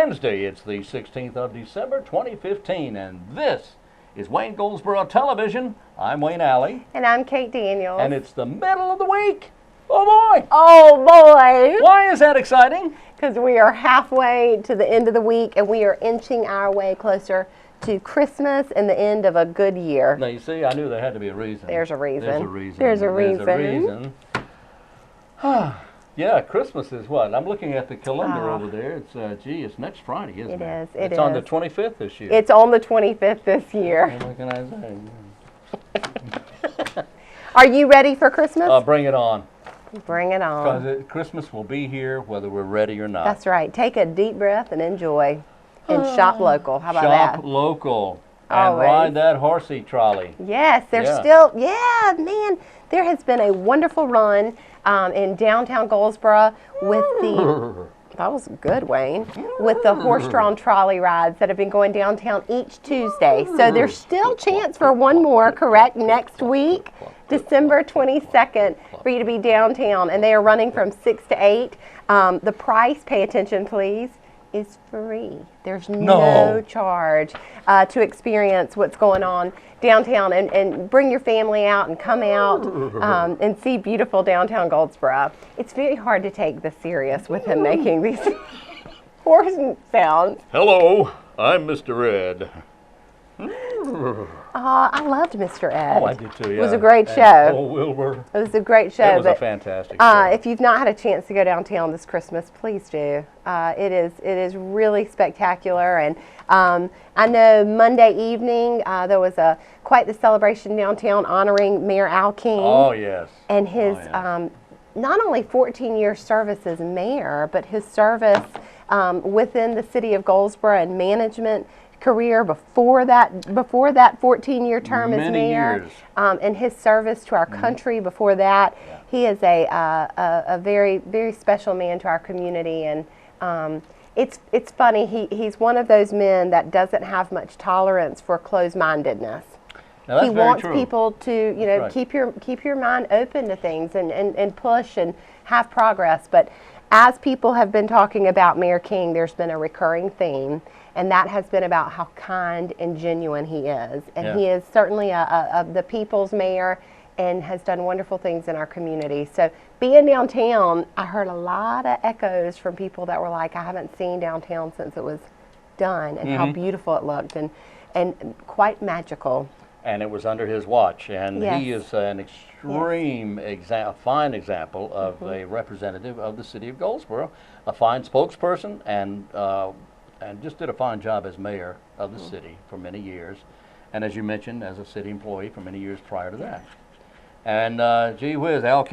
Wednesday. It's the 16th of December, 2015, and this is Wayne Goldsboro Television. I'm Wayne Alley. And I'm Kate Daniels. And it's the middle of the week. Oh boy! Oh boy! Why is that exciting? Because we are halfway to the end of the week and we are inching our way closer to Christmas and the end of a good year. Now you see, I knew there had to be a reason. There's a reason. There's a reason. There's a reason. There's a reason. Yeah, Christmas is what? I'm looking at the calendar over there. It's, it's next Friday, isn't it? It is. It's on the 25th this year. It's on the 25th this year. What can I say? Are you ready for Christmas? Bring it on. Bring it on. Because Christmas will be here whether we're ready or not. That's right. Take a deep breath and enjoy. And shop local. How about that? Shop local. And Always. ride that horsey trolley. Yes, there's still, man, there has been a wonderful run in downtown Goldsboro with the, that was good, Wayne, with the horse-drawn trolley rides that have been going downtown each Tuesday. So there's still a chance for one more, correct, next week, December 22nd, for you to be downtown. And they are running from 6 to 8. The price, pay attention please, is free. There's no charge to experience what's going on downtown and bring your family out and come out and see beautiful downtown Goldsboro. It's very hard to take this serious with him making these horse sounds. Hello, I'm Mr. Ed. I loved Mr. Ed. Oh, I did too, yeah. It was a great show. Oh, Wilbur. It was a great show. It was a fantastic show. If you've not had a chance to go downtown this Christmas, please do. It is really spectacular. And I know Monday evening there was quite the celebration downtown honoring Mayor Al King. Oh, yes. And his not only 14-year service as mayor, but his service within the city of Goldsboro and management career before that 14-year term as mayor, and his service to our country before that. Yeah. He is a very, very special man to our community, and it's funny. He's one of those men that doesn't have much tolerance for closed-mindedness. He wants people to keep your mind open to things and push and have progress. But as people have been talking about Mayor King, there's been a recurring theme. And that has been about how kind and genuine he is. And he is certainly the people's mayor and has done wonderful things in our community. So being downtown, I heard a lot of echoes from people that were like, I haven't seen downtown since it was done, and how beautiful it looked and quite magical. And it was under his watch. And he is an extreme, fine example of a representative of the city of Goldsboro, a fine spokesperson, and just did a fine job as mayor of the city for many years. And as you mentioned, as a city employee for many years prior to that. And gee whiz, Al the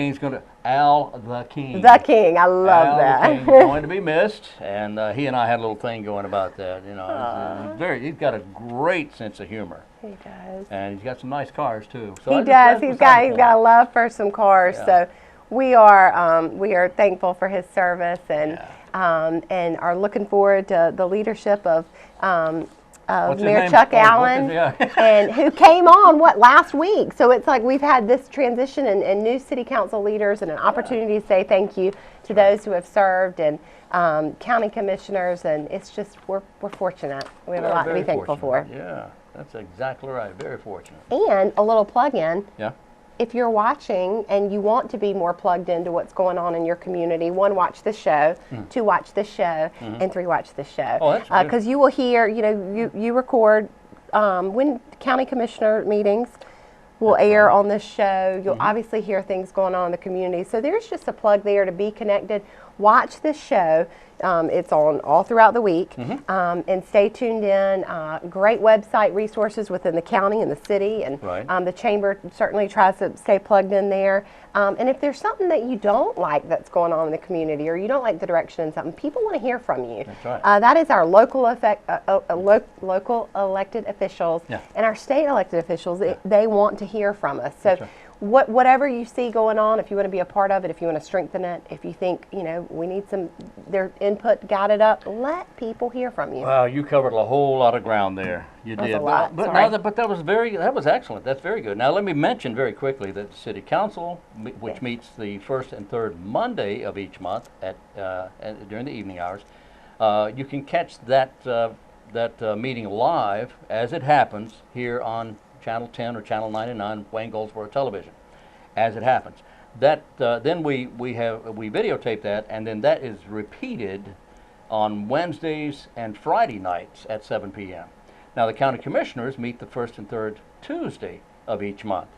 King. The King, I love that. Al the King is going to be missed. And he and I had a little thing going about that. You know, he's got a great sense of humor. He does. And he's got some nice cars too. So he does. He's got a love for some cars. Yeah. So we are thankful for his service and are looking forward to the leadership of Mayor Chuck Allen, and who came on last week. So it's like we've had this transition and new city council leaders and an opportunity to say thank you to those who have served and county commissioners, and it's just we're fortunate. We have a lot to be thankful for. Yeah, that's exactly right. Very fortunate. And a little plug-in. Yeah. If you're watching and you want to be more plugged into what's going on in your community, 1, watch the show, 2, watch the show, and 3, watch the show. Oh, that's good. Because you will hear, you record when county commissioner meetings will air on this show. You'll obviously hear things going on in the community. So there's just a plug there to be connected. Watch this show. It's on all throughout the week. And stay tuned in. Great website resources within the county and the city. And the chamber certainly tries to stay plugged in there. And if there's something that you don't like that's going on in the community, or you don't like the direction in something, people want to hear from you. That's right. That is our local local elected officials and our state elected officials. They want to hear from us. So whatever you see going on, if you want to be a part of it, if you want to strengthen it, if you think, we need their input guided up, let people hear from you. Wow, you covered a whole lot of ground there. You did. A lot. But that was excellent. That's very good. Now let me mention very quickly that the City Council, which meets the first and third Monday of each month during the evening hours, You can catch that meeting live as it happens here on Channel 10 or Channel 99, Wayne Goldsboro Television, as it happens. That then we videotape that, and then that is repeated on Wednesdays and Friday nights at 7 p.m. Now the county commissioners meet the first and third Tuesday of each month,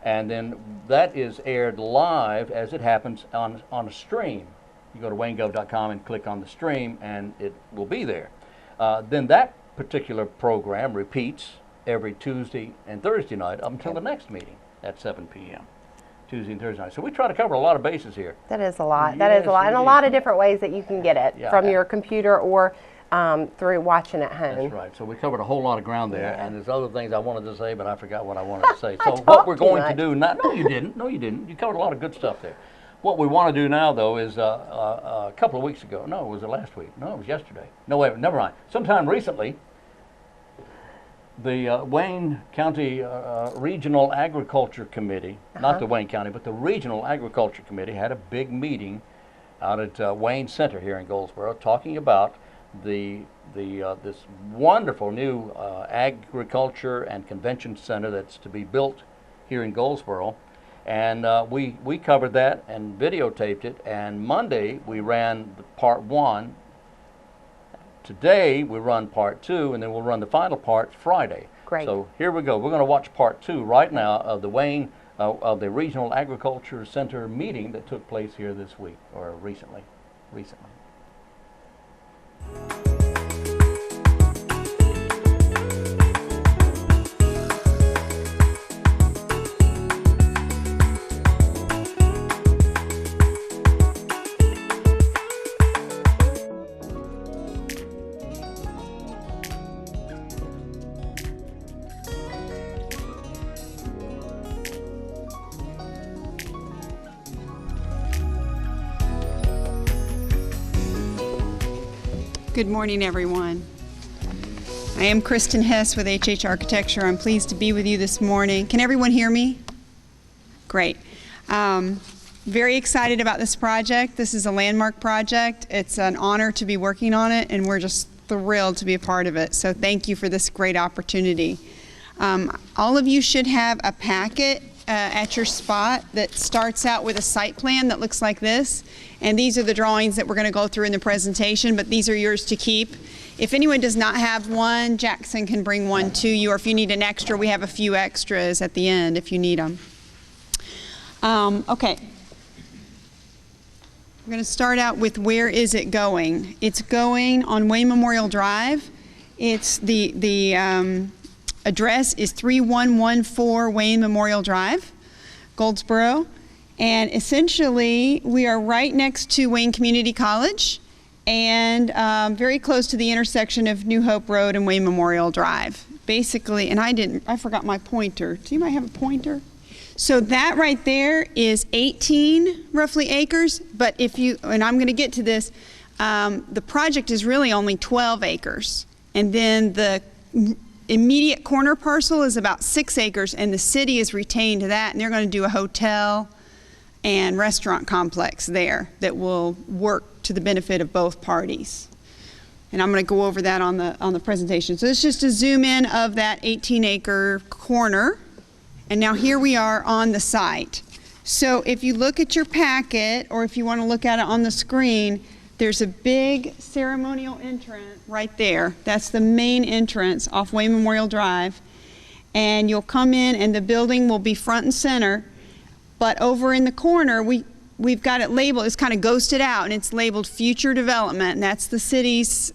and then that is aired live as it happens on a stream. You go to waynegov.com and click on the stream, and it will be there. Then that particular program repeats every Tuesday and Thursday night up until the next meeting at 7 p.m. Tuesday and Thursday night. So we try to cover a lot of bases here. That is a lot. That is a lot. And a lot of different ways that you can get it from your computer or through watching at home. That's right. So we covered a whole lot of ground there. And there's other things I wanted to say, but I forgot what I wanted to say. So what we're going to do now, no, you didn't. No, you didn't. You covered a lot of good stuff there. What we want to do now, though, is a couple of weeks ago. No, was it last week? No, it was yesterday. No, wait, never mind. Sometime recently, the Wayne County Regional Agriculture Committee, not the Wayne County, but the Regional Agriculture Committee had a big meeting out at Wayne Center here in Goldsboro, talking about this wonderful new agriculture and convention center that's to be built here in Goldsboro. And we covered that and videotaped it, and Monday we ran the part 1. Today we run part 2, and then we'll run the final part Friday. Great. So here we go. We're going to watch part 2 right now of the Wayne of the Regional Agriculture Center meeting that took place here this week, or recently. Good morning, everyone. I am Kristen Hess with HH Architecture. I'm pleased to be with you this morning. Can everyone hear me? Great. Very excited about this project. This is a landmark project. It's an honor to be working on it, and we're just thrilled to be a part of it. So thank you for this great opportunity. All of you should have a packet at your spot that starts out with a site plan that looks like this. And these are the drawings that we're going to go through in the presentation, but these are yours to keep. If anyone does not have one, Jackson can bring one to you, or if you need an extra, we have a few extras at the end if you need them. Okay. We're going to start out with where is it going. It's going on Wayne Memorial Drive. It's the address is 3114 Wayne Memorial Drive, Goldsboro. And essentially, we are right next to Wayne Community College and very close to the intersection of New Hope Road and Wayne Memorial Drive. Basically, and I forgot my pointer. Do you might have a pointer? So that right there is 18 roughly acres, but and I'm going to get to this, the project is really only 12 acres. And then the immediate corner parcel is about 6 acres, and the city is retained to that, and they're going to do a hotel and restaurant complex there that will work to the benefit of both parties. And I'm going to go over that on the presentation. So this is just a zoom in of that 18-acre corner. And now here we are on the site. So if you look at your packet, or if you want to look at it on the screen, there's a big ceremonial entrance right there. That's the main entrance off Wayne Memorial Drive. And you'll come in, and the building will be front and center. But over in the corner, we've got it labeled, it's kind of ghosted out, and it's labeled future development, and that's the city's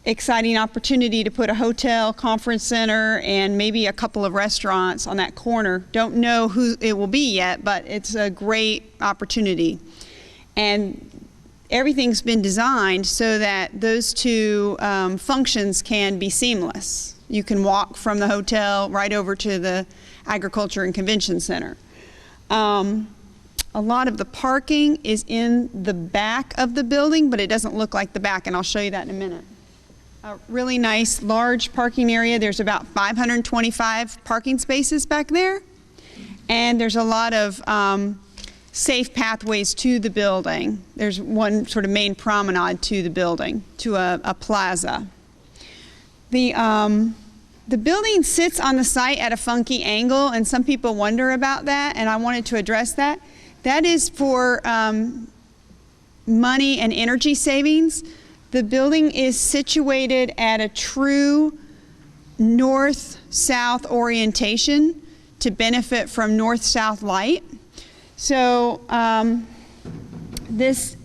exciting opportunity to put a hotel, conference center, and maybe a couple of restaurants on that corner. Don't know who it will be yet, but it's a great opportunity. And everything's been designed so that those two functions can be seamless. You can walk from the hotel right over to the Agriculture and Convention Center. A lot of the parking is in the back of the building, but it doesn't look like the back, and I'll show you that in a minute. A really nice large parking area. There's about 525 parking spaces back there, and there's a lot of safe pathways to the building. There's one sort of main promenade to the building, to a plaza. The building sits on the site at a funky angle, and some people wonder about that, and I wanted to address that. That is for money and energy savings. The building is situated at a true north-south orientation to benefit from north-south light. So this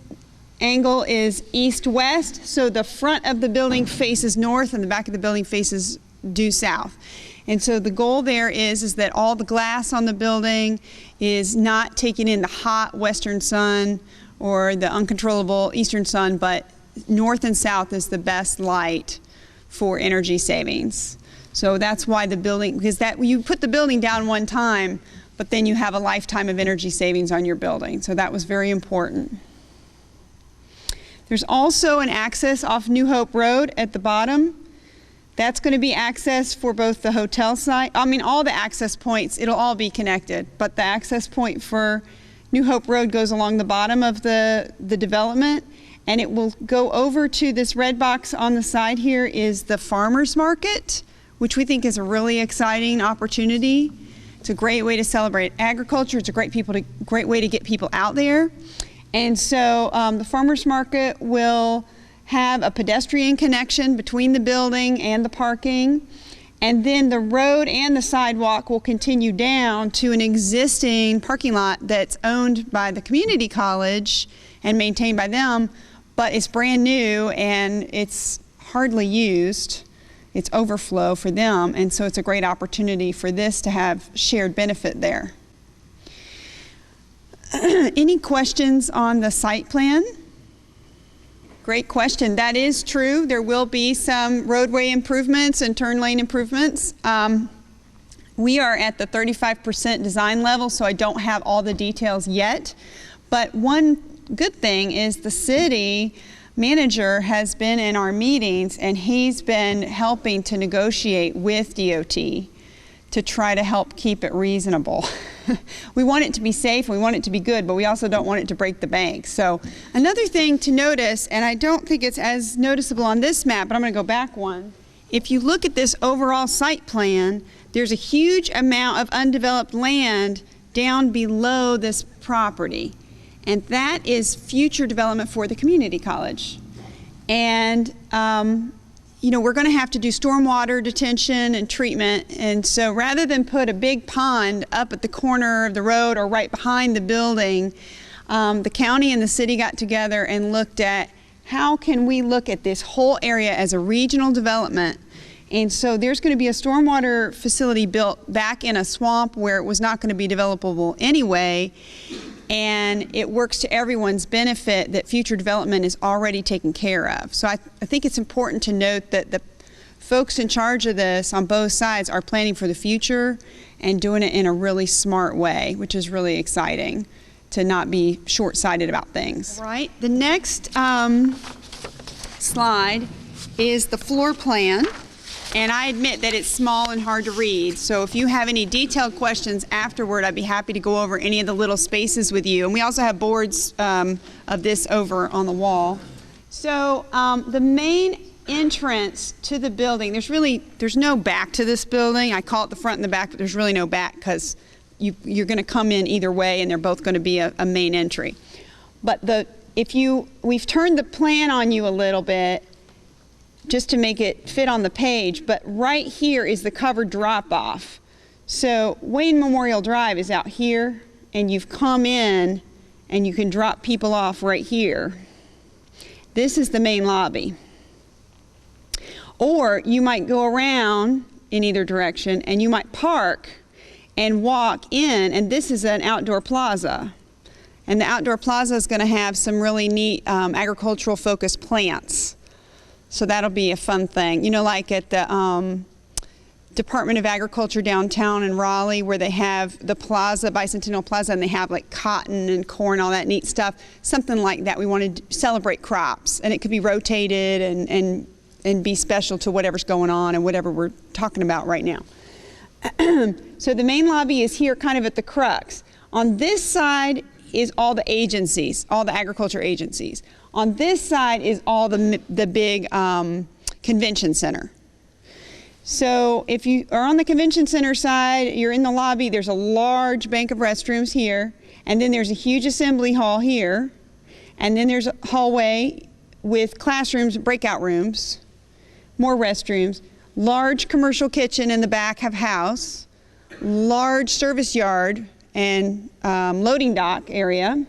angle is east-west, so the front of the building faces north and the back of the building faces due south. And so the goal there is that all the glass on the building is not taking in the hot western sun or the uncontrollable eastern sun, but north and south is the best light for energy savings. So that's why the building, because that you put the building down one time, but then you have a lifetime of energy savings on your building. So that was very important. There's also an access off New Hope Road at the bottom. That's going to be access for both the hotel site, all the access points, it'll all be connected, but the access point for New Hope Road goes along the bottom of the development, and it will go over to this red box on the side here is the farmers market, which we think is a really exciting opportunity. It's a great way to celebrate agriculture. It's a great way to get people out there. And so the farmers market will have a pedestrian connection between the building and the parking, and then the road and the sidewalk will continue down to an existing parking lot that's owned by the community college and maintained by them, but it's brand new and it's hardly used. It's overflow for them, and so it's a great opportunity for this to have shared benefit there. Any questions on the site plan? Great question. That is true. There will be some roadway improvements and turn lane improvements. We are at the 35% design level, so I don't have all the details yet. But one good thing is the city manager has been in our meetings, and he's been helping to negotiate with DOT to try to help keep it reasonable. We want it to be safe, we want it to be good, but we also don't want it to break the bank. So another thing to notice, and I don't think it's as noticeable on this map, but I'm going to go back one. If you look at this overall site plan, there's a huge amount of undeveloped land down below this property. And that is future development for the community college. And we're going to have to do stormwater detention and treatment, and so rather than put a big pond up at the corner of the road or right behind the building, the county and the city got together and looked at how can we look at this whole area as a regional development. And so there's going to be a stormwater facility built back in a swamp where it was not going to be developable anyway, and it works to everyone's benefit that future development is already taken care of. So I think it's important to note that the folks in charge of this on both sides are planning for the future and doing it in a really smart way, which is really exciting to not be short-sighted about things. All right, the next slide is the floor plan. And I admit that it's small and hard to read, so if you have any detailed questions afterward, I'd be happy to go over any of the little spaces with you. And we also have boards of this over on the wall. So the main entrance to the building, there's no back to this building. I call it the front and the back, but there's really no back because you're going to come in either way, and they're both going to be a main entry. But we've turned the plan on you a little bit, just to make it fit on the page, but right here is the covered drop-off. So Wayne Memorial Drive is out here, and you've come in and you can drop people off right here. This is the main lobby. Or you might go around in either direction and you might park and walk in, and this is an outdoor plaza. And the outdoor plaza is going to have some really neat agricultural focused plants. So that'll be a fun thing. Like at the Department of Agriculture downtown in Raleigh, where they have the plaza, Bicentennial Plaza, and they have like cotton and corn, all that neat stuff. Something like that. We want to celebrate crops, and it could be rotated and be special to whatever's going on and whatever we're talking about right now. So the main lobby is here kind of at the crux. On this side is all the agencies, all the agriculture agencies. On this side is all the big convention center. So if you are on the convention center side, you're in the lobby, there's a large bank of restrooms here, and then there's a huge assembly hall here, and then there's a hallway with classrooms, breakout rooms, more restrooms, large commercial kitchen in the back of house, large service yard and loading dock area,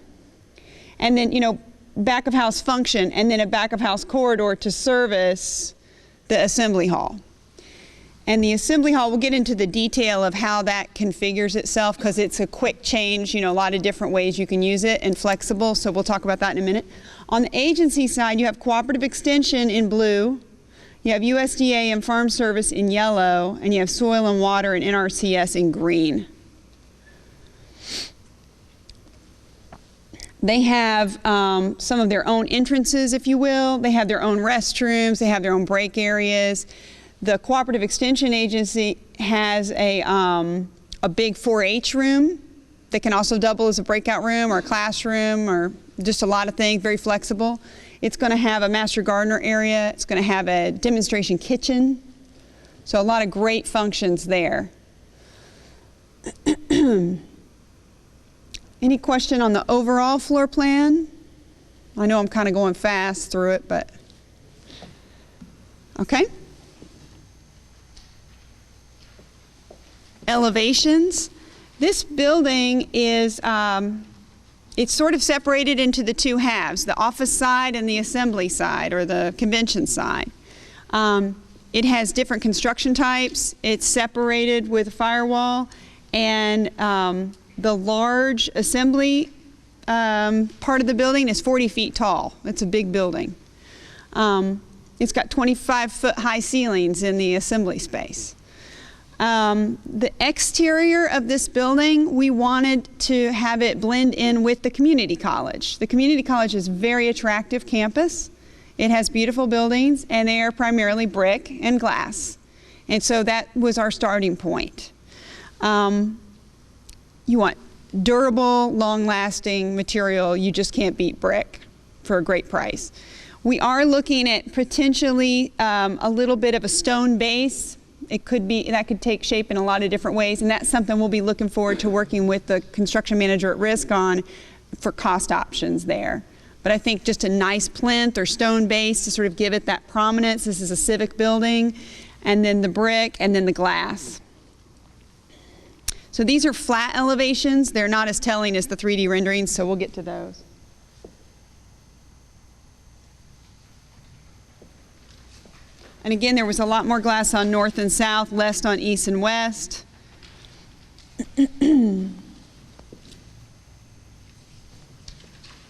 and then, you know, back of house function, and then a back of house corridor to service the assembly hall. And the assembly hall, we'll get into the detail of how that configures itself because it's a quick change, you know, a lot of different ways you can use it and flexible, so we'll talk about that in a minute. On the agency side, you have cooperative extension in blue, you have USDA and Farm Service in yellow, and you have soil and water and NRCS in green. They have some of their own entrances, if you will. They have their own restrooms, they have their own break areas. The Cooperative Extension Agency has a big 4-H room that can also double as a breakout room or a classroom or just a lot of things, very flexible. It's going to have a master gardener area. It's going to have a demonstration kitchen. So a lot of great functions there. Any question on the overall floor plan? I know I'm kind of going fast through it, but okay. Elevations. This building is, it's sort of separated into the two halves, the office side and the assembly side, or the convention side. It has different construction types. It's separated with a firewall, and the large assembly part of the building is 40 feet tall. It's a big building. It's got 25-foot high ceilings in the assembly space. The exterior of this building, we wanted to have it blend in with the community college. The community college is a very attractive campus. It has beautiful buildings, and they are primarily brick and glass. And so that was our starting point. You want durable, long-lasting material. You just can't beat brick for a great price. We are looking at potentially a little bit of a stone base. It could be, that could take shape in a lot of different ways, and that's something we'll be looking forward to working with the construction manager at risk on for cost options there. But I think just a nice plinth or stone base to sort of give it that prominence. This is a civic building, and then the brick, and then the glass. So these are flat elevations. They're not as telling as the 3D renderings, so we'll get to those. And again, there was a lot more glass on north and south, less on east and west. And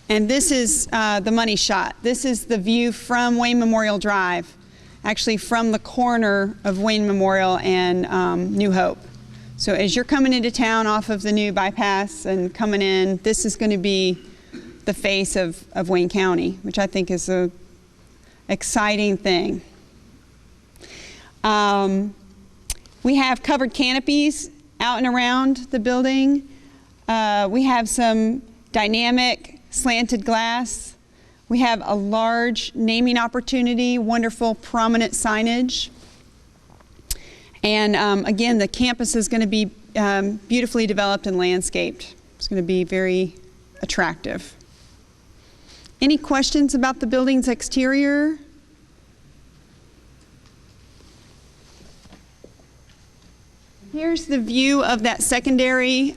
this is the money shot. This is the view from Wayne Memorial Drive, actually from the corner of Wayne Memorial and New Hope. So as you're coming into town off of the new bypass and coming in, this is going to be the face of Wayne County, which I think is an exciting thing. We have covered canopies out and around the building. We have some dynamic slanted glass. We have a large naming opportunity, wonderful prominent signage. And again, the campus is going to be beautifully developed and landscaped. It's going to be very attractive. Any questions about the building's exterior? Here's the view of that secondary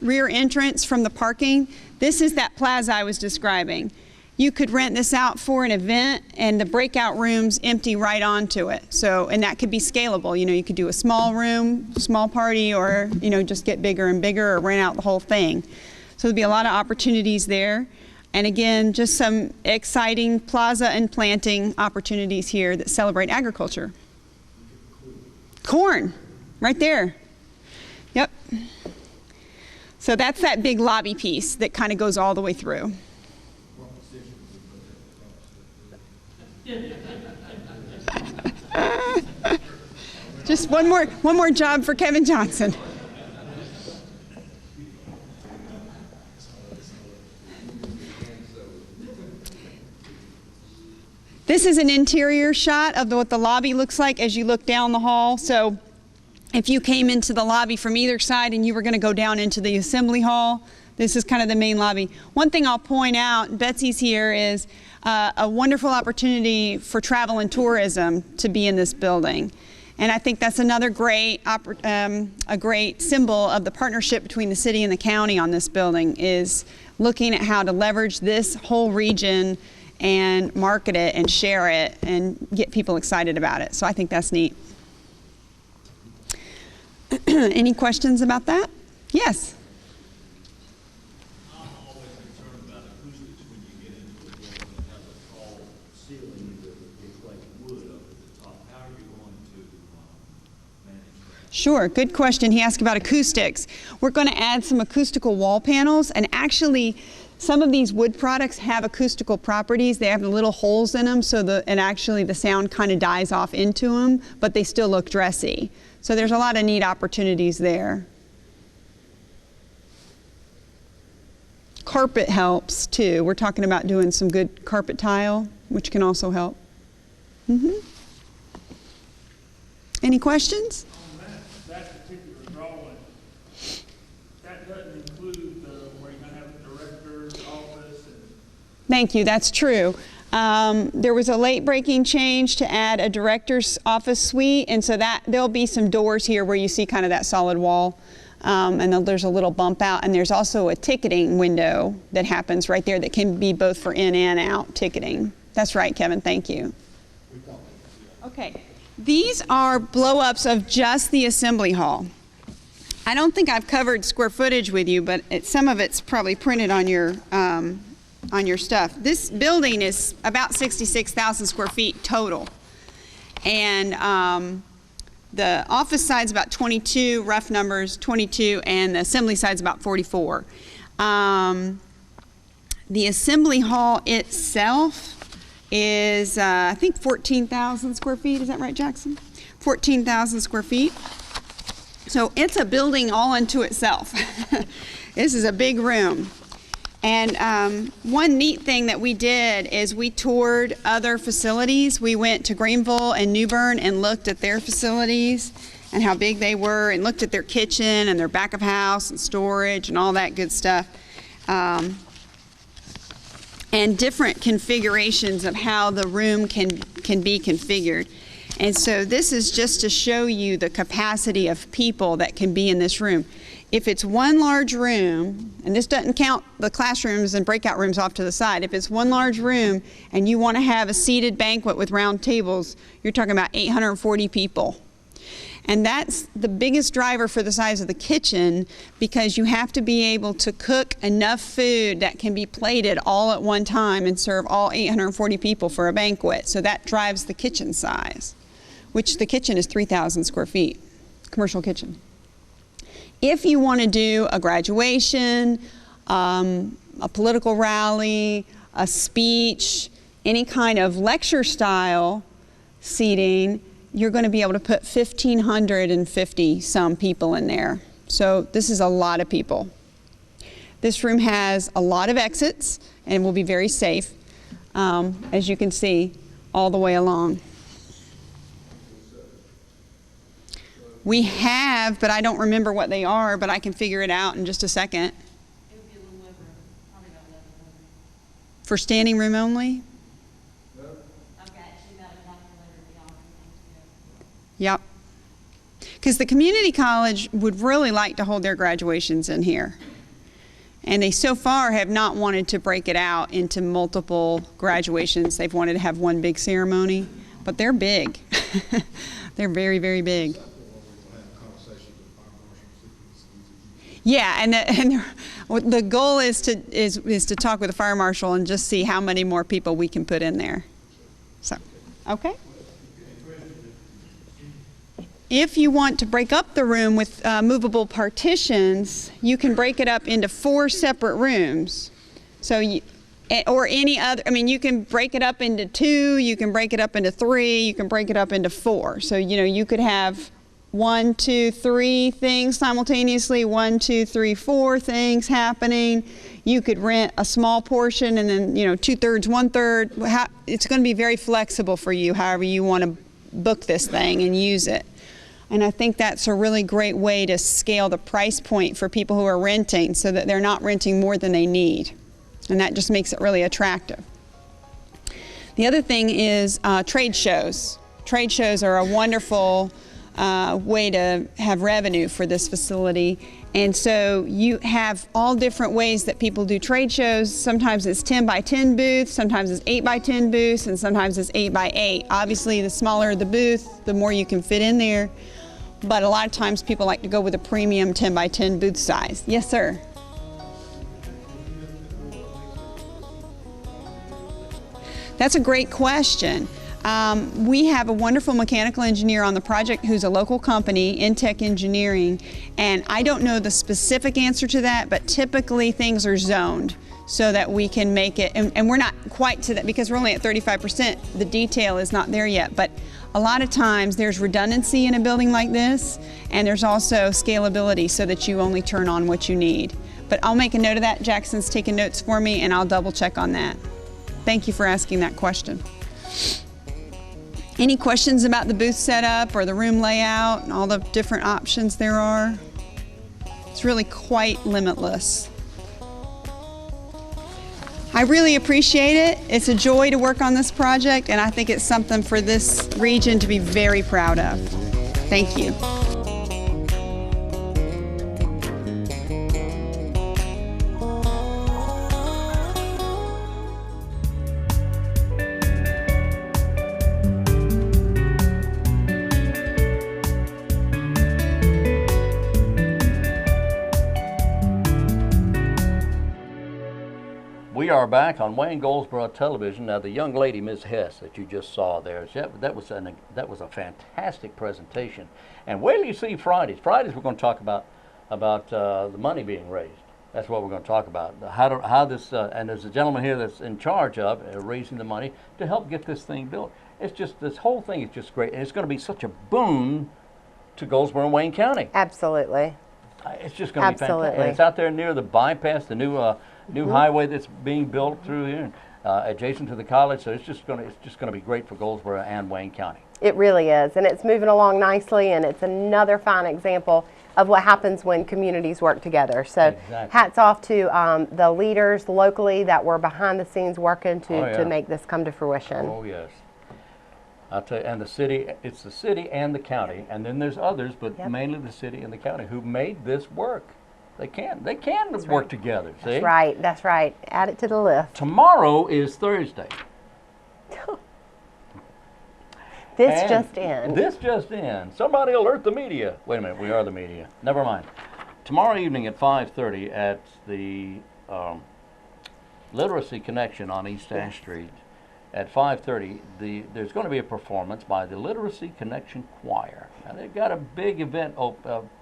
rear entrance from the parking. This is that plaza I was describing. You could rent this out for an event, and the breakout rooms empty right onto it. So, and that could be scalable. You know, you could do a small room, small party, or, you know, just get bigger and bigger, or rent out the whole thing. So there'll be a lot of opportunities there. And again, just some exciting plaza and planting opportunities here that celebrate agriculture. Corn, right there. Yep. So that's that big lobby piece that kind of goes all the way through. Just one more job for Kevin Johnson. This is an interior shot of what the lobby looks like as you look down the hall. So if you came into the lobby from either side and you were going to go down into the assembly hall, this is kind of the main lobby. One thing I'll point out, Betsy's here, is a wonderful opportunity for travel and tourism to be in this building. And I think that's another great, a great symbol of the partnership between the city and the county on this building, is looking at how to leverage this whole region and market it and share it and get people excited about it. So I think that's neat. Any questions about that? Yes? I'm always concerned about acoustics when you get into a building that has a tall ceiling that looks like wood up at the top. How are you going to manage that? Sure, good question. He asked about acoustics. We're going to add some acoustical wall panels, and actually some of these wood products have acoustical properties. They have the little holes in them, so actually the sound kind of dies off into them, but they still look dressy. So there's a lot of neat opportunities there. Carpet helps too. We're talking about doing some good carpet tile, which can also help. Any questions? On that particular drawing, that doesn't include where you're going to have a director's office and... Thank you, that's true. There was a late breaking change to add a director's office suite, and so that there'll be some doors here where you see kind of that solid wall, and then there's a little bump out, and there's also a ticketing window that happens right there that can be both for in and out ticketing. That's right, Kevin, thank you. Okay, these are blow-ups of just the assembly hall. I don't think I've covered square footage with you, but some of it's probably printed on your stuff. This building is about 66,000 square feet total. And the office side's about 22, rough numbers, 22, and the assembly side's about 44. The assembly hall itself is, I think, 14,000 square feet. Is that right, Jackson? 14,000 square feet. So it's a building all unto itself. This is a big room. And one neat thing that we did is we toured other facilities. We went to Greenville and New Bern and looked at their facilities and how big they were, and looked at their kitchen and their back of house and storage and all that good stuff. And different configurations of how the room can be configured. And so this is just to show you the capacity of people that can be in this room. If it's one large room, and this doesn't count the classrooms and breakout rooms off to the side, if it's one large room and you want to have a seated banquet with round tables, you're talking about 840 people. And that's the biggest driver for the size of the kitchen, because you have to be able to cook enough food that can be plated all at one time and serve all 840 people for a banquet. So that drives the kitchen size, which the kitchen is 3,000 square feet, commercial kitchen. If you want to do a graduation, a political rally, a speech, any kind of lecture style seating, you're going to be able to put 1,550 some people in there. So this is a lot of people. This room has a lot of exits and will be very safe, as you can see, all the way along. We have, but I don't remember what they are, but I can figure it out in just a second. It would be a little over, probably about 1,100. For standing room only? I've got actually got a calculator beyond everything to Yep. Because the community college would really like to hold their graduations in here. And they so far have not wanted to break it out into multiple graduations. They've wanted to have one big ceremony, but they're big. They're very, very big. Yeah, and the goal is to talk with the fire marshal and just see how many more people we can put in there. So, okay. If you want to break up the room with movable partitions, you can break it up into 4 separate rooms. So, or any other, I mean, you can break it up into 2, you can break it up into 3, you can break it up into 4. So, you know, you could have 1, 2, 3 things simultaneously, 1, 2, 3, 4 things happening. You could rent a small portion and then, 2/3, 1/3. It's going to be very flexible for you, however you want to book this thing and use it. And I think that's a really great way to scale the price point for people who are renting so that they're not renting more than they need. And that just makes it really attractive. The other thing is trade shows. Trade shows are a wonderful way to have revenue for this facility. And so you have all different ways that people do trade shows. Sometimes it's 10 by 10 booths, sometimes it's 8 by 10 booths, and sometimes it's 8 by 8. Obviously, the smaller the booth, the more you can fit in there. But a lot of times people like to go with a premium 10 by 10 booth size. Yes, sir. That's a great question. We have a wonderful mechanical engineer on the project who's a local company, Intech Engineering, and I don't know the specific answer to that, but typically things are zoned so that we can make it, and we're not quite to that because we're only at 35%. The detail is not there yet, but a lot of times there's redundancy in a building like this, and there's also scalability so that you only turn on what you need. But I'll make a note of that. Jackson's taking notes for me, and I'll double check on that. Thank you for asking that question. Any questions about the booth setup or the room layout and all the different options there are? It's really quite limitless. I really appreciate it. It's a joy to work on this project, and I think it's something for this region to be very proud of. Thank you. We are back on Wayne Goldsboro Television. Now, the young lady, Ms. Hess, that you just saw there, that was a fantastic presentation. And wait till you see Fridays. Fridays, we're going to talk about the money being raised. That's what we're going to talk about. How this and there's a gentleman here that's in charge of raising the money to help get this thing built. It's just, this whole thing is just great, and it's going to be such a boon to Goldsboro and Wayne County. Absolutely. It's just going to be fantastic. Absolutely. And it's out there near the bypass, the new highway that's being built through here, adjacent to the college. So it's just going to be great for Goldsboro and Wayne County. It really is, and it's moving along nicely, and it's another fine example of what happens when communities work together. So Exactly. hats off to the leaders locally that were behind the scenes working to make this come to fruition. Oh yes. I'll tell you, and the city, it's the city and the county, and then there's others, but mainly the city and the county who made this work. They can work together, see? That's right. Add it to the list. Tomorrow is Thursday. This just in. This just in. Somebody alert the media. Wait a minute, we are the media. Never mind. Tomorrow evening at 5:30 at the Literacy Connection on East Ash Street, at 5:30, there's going to be a performance by the Literacy Connection Choir. Now, they've got a big event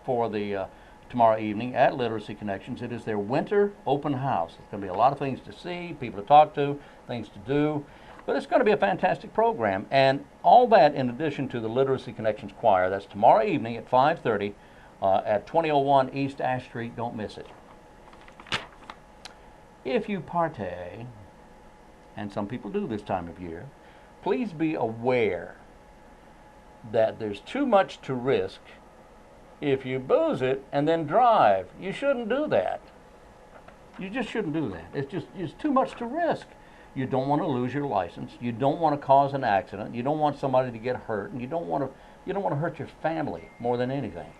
for the tomorrow evening at Literacy Connections. It is their winter open house. There's going to be a lot of things to see, people to talk to, things to do. But it's going to be a fantastic program. And all that in addition to the Literacy Connections Choir. That's tomorrow evening at 5:30 at 2001 East Ash Street. Don't miss it. If you partay, and some people do this time of year, please be aware that there's too much to risk if you booze it and then drive. You shouldn't do that. You just shouldn't do that. It's too much to risk. You don't want to lose your license. You don't want to cause an accident. You don't want somebody to get hurt, and you don't want to hurt your family more than anything.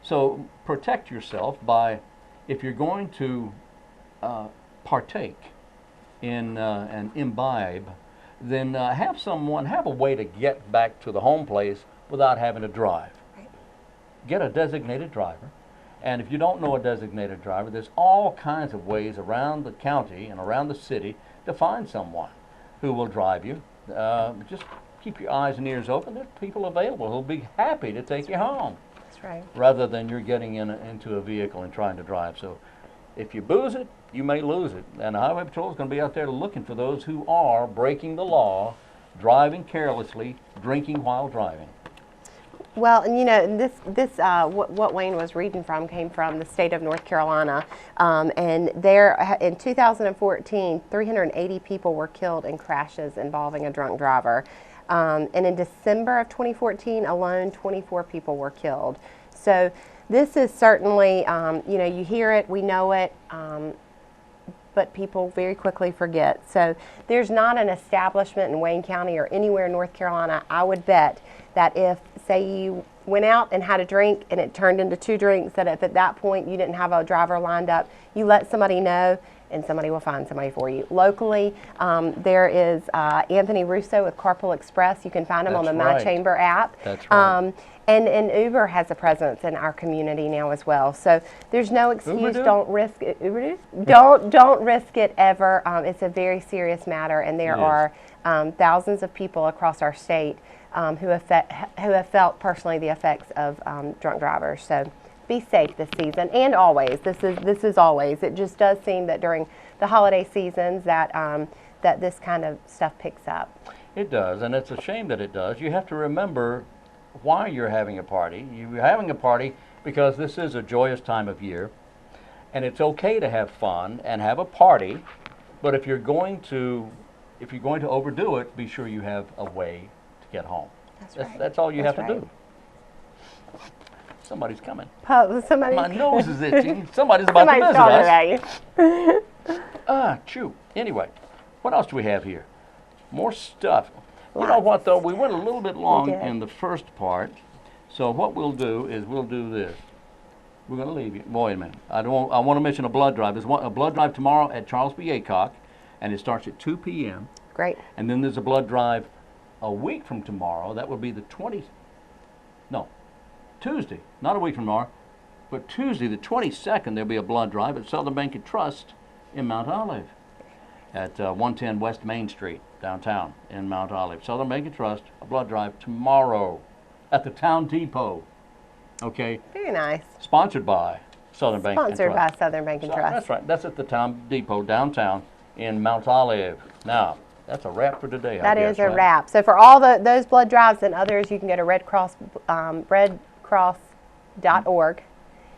So protect yourself by, if you're going to partake in and imbibe, then have a way to get back to the home place without having to drive. Get a designated driver, and if you don't know a designated driver, there's all kinds of ways around the county and around the city to find someone who will drive you. Just keep your eyes and ears open. There's people available who'll be happy to take you home. That's right. Rather than you're getting into a vehicle and trying to drive. So if you booze it, you may lose it. And the Highway Patrol is going to be out there looking for those who are breaking the law, driving carelessly, drinking while driving. Well, and what Wayne was reading from came from the state of North Carolina, and there in 2014, 380 people were killed in crashes involving a drunk driver, and in December of 2014 alone, 24 people were killed. So this is certainly, you hear it, we know it. But people very quickly forget. So there's not an establishment in Wayne County or anywhere in North Carolina, I would bet, that if, say, you went out and had a drink and it turned into 2 drinks, that if at that point you didn't have a driver lined up, you let somebody know and somebody will find somebody for you. Locally, there is Anthony Russo with Carpool Express. You can find him on the That's My right. Chamber app. That's right. And Uber has a presence in our community now as well. So there's no excuse. do? Don't risk it. Uber do? Don't risk it ever. It's a very serious matter, and there It are thousands of people across our state who have felt personally the effects of drunk drivers. So be safe this season, and always. This is always. It just does seem that during the holiday seasons that that this kind of stuff picks up. It does, and it's a shame that it does. You have to remember why you're having a party. You're having a party because this is a joyous time of year, and it's okay to have fun and have a party, but if you're going to overdo it, be sure you have a way to get home. That's right. That's all you That's have to right. do. Somebody's coming. Somebody. My nose is itching. Somebody's about to Somebody's visit talking us. about you. Chew. Anyway, what else do we have here? More stuff. You know what, though? We went a little bit long did. in the first part. So what we'll do is we'll do this. We're going to leave you. Wait a minute. I want to mention a blood drive. There's a blood drive tomorrow at Charles B. Aycock, and it starts at 2 p.m. Great. And then there's a blood drive a week from tomorrow. That would be the Tuesday. Not a week from tomorrow, but Tuesday, the 22nd, there'll be a blood drive at Southern Bank and Trust in Mount Olive at 110 West Main Street, downtown in Mount Olive. Southern Bank and Trust, a blood drive tomorrow at the Town Depot. Okay? Very nice. Sponsored by Southern Bank and Trust. Sponsored by Southern Bank and Trust. That's right. That's at the Town Depot, downtown in Mount Olive. Now, that's a wrap for today, That I guess, is a right? wrap. So for all those blood drives and others, you can go to redcross.org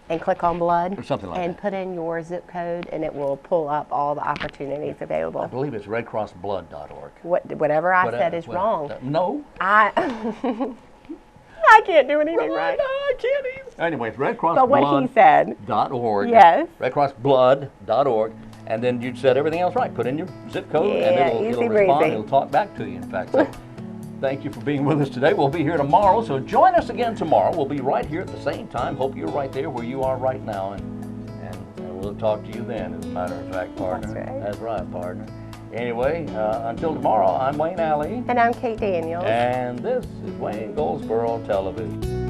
and click on blood Or something like and that. put in your zip code, and it will pull up all the opportunities I available. believe it's redcrossblood.org. Whatever I said is wrong. No. I can't do anything right. I can't either. Anyway, it's redcrossblood.org. But what he said. Yes. redcrossblood.org. And then you said everything else right. Put in your zip code, Yeah, and it'll easy respond. breezy. It'll talk back to you, in fact. So thank you for being with us today. We'll be here tomorrow, so join us again tomorrow. We'll be right here at the same time. Hope you're right there where you are right now, and we'll talk to you then, as a matter of fact, partner. That's right. That's right, partner. Anyway, until tomorrow, I'm Wayne Alley, And I'm Kate Daniels. and this is Wayne Goldsboro Television.